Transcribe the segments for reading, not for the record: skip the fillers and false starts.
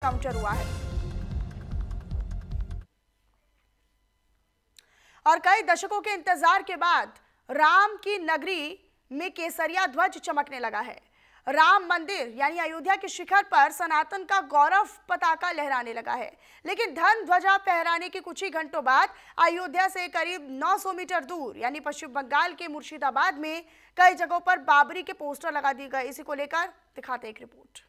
Counter हुआ है और कई दशकों के इंतजार के बाद राम की नगरी में केसरिया ध्वज चमकने लगा है। राम मंदिर यानी अयोध्या के शिखर पर सनातन का गौरव पताका लहराने लगा है। लेकिन धर्म ध्वजा फहराने के कुछ ही घंटों बाद अयोध्या से करीब 900 मीटर दूर यानी पश्चिम बंगाल के मुर्शिदाबाद में कई जगहों पर बाबरी के पोस्टर लगा दिए गए। इसी को लेकर दिखाते एक रिपोर्ट।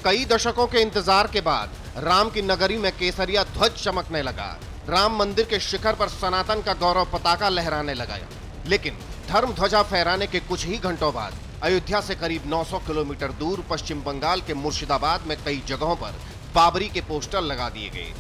कई दशकों के इंतजार के बाद राम की नगरी में केसरिया ध्वज चमकने लगा। राम मंदिर के शिखर पर सनातन का गौरव पताका लहराने लगा। लेकिन धर्म ध्वजा फहराने के कुछ ही घंटों बाद अयोध्या से करीब 900 किलोमीटर दूर पश्चिम बंगाल के मुर्शिदाबाद में कई जगहों पर बाबरी के पोस्टर लगा दिए गए।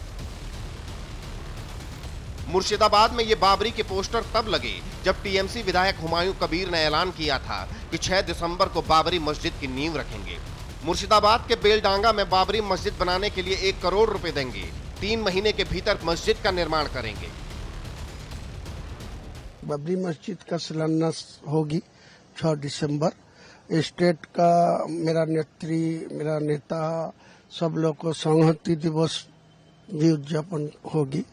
मुर्शिदाबाद में ये बाबरी के पोस्टर तब लगे जब टीएमसी विधायक हुमायूं कबीर ने ऐलान किया था कि 6 दिसंबर को बाबरी मस्जिद की नींव रखेंगे। मुर्शिदाबाद के बेलडांगा में बाबरी मस्जिद बनाने के लिए 1 करोड़ रुपए देंगे। 3 महीने के भीतर मस्जिद का निर्माण करेंगे। बाबरी मस्जिद का शिलान्यास होगी 6 दिसंबर। स्टेट का मेरा नेता सब लोग को संहति दिवस भी उद्यापन होगी।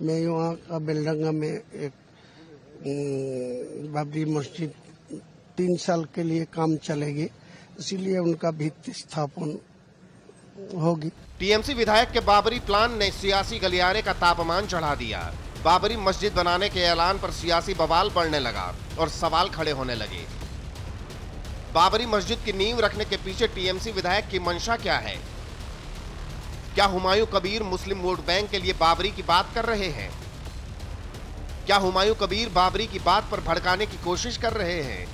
मैं यहाँ का बेलडंगा में एक बाबरी मस्जिद 3 साल के लिए काम चलेगी, इसीलिए उनका भित्ति स्थापन होगी। टीएमसी विधायक के बाबरी प्लान ने सियासी गलियारे का तापमान चढ़ा दिया। बाबरी मस्जिद बनाने के ऐलान पर सियासी बवाल बढ़ने लगा और सवाल खड़े होने लगे। बाबरी मस्जिद की नींव रखने के पीछे टीएमसी विधायक की मंशा क्या है? क्या हुमायूं कबीर मुस्लिम वोट बैंक के लिए बाबरी की बात कर रहे हैं? क्या हुमायूं कबीर बाबरी की बात पर भड़काने की कोशिश कर रहे हैं?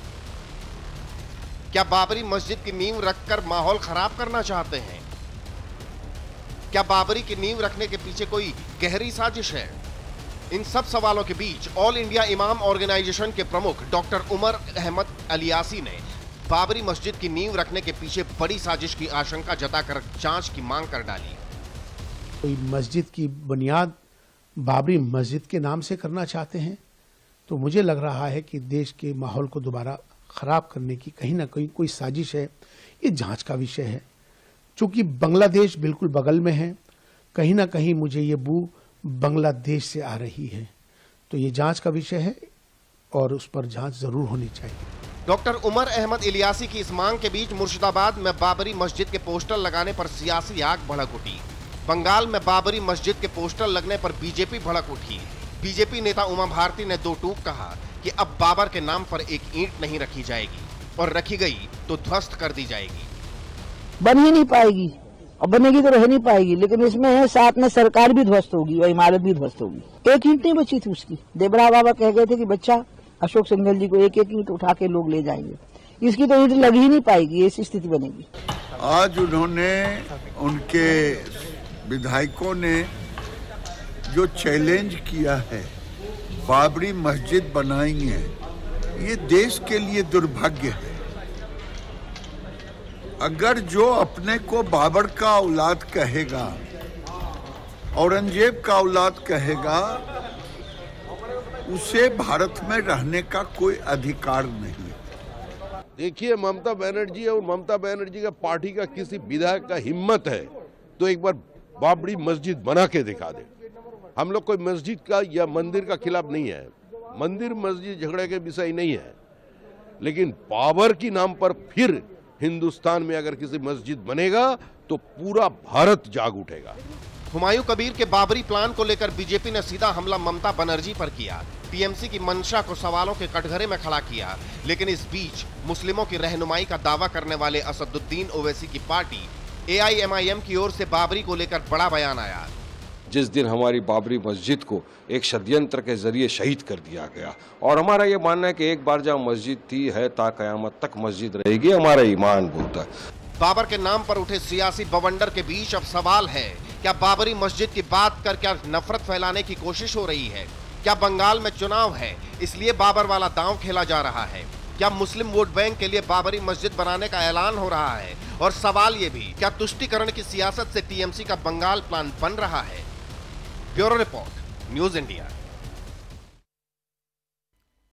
क्या बाबरी मस्जिद की नींव रखकर माहौल खराब करना चाहते हैं? क्या बाबरी की नींव रखने के पीछे कोई गहरी साजिश है? इन सब सवालों के बीच ऑल इंडिया इमाम ऑर्गेनाइजेशन के प्रमुख डॉक्टर उमर अहमद अलियासी ने बाबरी मस्जिद की नींव रखने के पीछे बड़ी साजिश की आशंका जताकर जांच की मांग कर डाली। कोई मस्जिद की बुनियाद बाबरी मस्जिद के नाम से करना चाहते हैं तो मुझे लग रहा है कि देश के माहौल को दोबारा खराब करने की कहीं ना कहीं कोई साजिश है। ये जांच का विषय है। चूंकि बांग्लादेश बिल्कुल बगल में है, कहीं ना कहीं मुझे ये बू बांग्लादेश से आ रही है, तो ये जांच का विषय है और उस पर जांच जरूर होनी चाहिए। डॉक्टर उमर अहमद इलियासी की इस मांग के बीच मुर्शिदाबाद में बाबरी मस्जिद के पोस्टर लगाने पर सियासी आग भड़क उठी। बंगाल में बाबरी मस्जिद के पोस्टर लगने पर बीजेपी भड़क उठी। बीजेपी नेता उमा भारती ने दो टूक कहा कि अब बाबर के नाम पर एक ईंट नहीं रखी जाएगी और रखी गई तो ध्वस्त कर दी जाएगी। बन ही नहीं पाएगी और बनेगी तो रह नहीं पाएगी। लेकिन इसमें है साथ में सरकार भी ध्वस्त होगी और इमारत भी ध्वस्त होगी। एक ईंट नहीं बची थी उसकी। देवरा बाबा कह गए थे कि बच्चा अशोक सिंघल जी को एक ईंट उठा के लोग ले जाएंगे। इसकी तो ईंट लग ही नहीं पाएगी, ऐसी स्थिति बनेगी। आज उन्होंने उनके विधायकों ने जो चैलेंज किया है बाबरी मस्जिद बनाएंगे, ये देश के लिए दुर्भाग्य है। अगर जो अपने को बाबर का औलाद कहेगा, औरंगजेब का औलाद कहेगा, उसे भारत में रहने का कोई अधिकार नहीं। देखिए, ममता बनर्जी और ममता बनर्जी का पार्टी का किसी विधायक का हिम्मत है तो एक बार बाबरी मस्जिद बना के दिखा दे। हम लोग कोई मस्जिद का या मंदिर का खिलाफ नहीं है। मंदिर मस्जिद झगड़े के विषय नहीं है, लेकिन बाबर की नाम पर फिर हिंदुस्तान में अगर किसी मस्जिद बनेगा तो पूरा भारत जाग उठेगा। हुमायूं कबीर के बाबरी प्लान को लेकर बीजेपी ने सीधा हमला ममता बनर्जी पर किया। टीएमसी की मंशा को सवालों के कटघरे में खड़ा किया। लेकिन इस बीच मुस्लिमों की रहनुमाई का दावा करने वाले असदुद्दीन ओवैसी की पार्टी एआईएमआईएम की ओर से बाबरी को लेकर बड़ा बयान आया। जिस दिन हमारी बाबरी मस्जिद को एक षड्यंत्र के जरिए शहीद कर दिया गया, और हमारा ये मानना है कि एक बार जहाँ मस्जिद थी है ता कयामत तक मस्जिद रहेगी, हमारा ईमान बोलता है। बाबर के नाम पर उठे सियासी बवंडर के बीच अब सवाल है, क्या बाबरी मस्जिद की बात कर क्या नफरत फैलाने की कोशिश हो रही है? क्या बंगाल में चुनाव है इसलिए बाबर वाला दांव खेला जा रहा है? क्या मुस्लिम वोट बैंक के लिए बाबरी मस्जिद बनाने का ऐलान हो रहा है? और सवाल ये भी, क्या तुष्टीकरण की सियासत से टीएमसी का बंगाल प्लान बन रहा है? Bureau report, news India.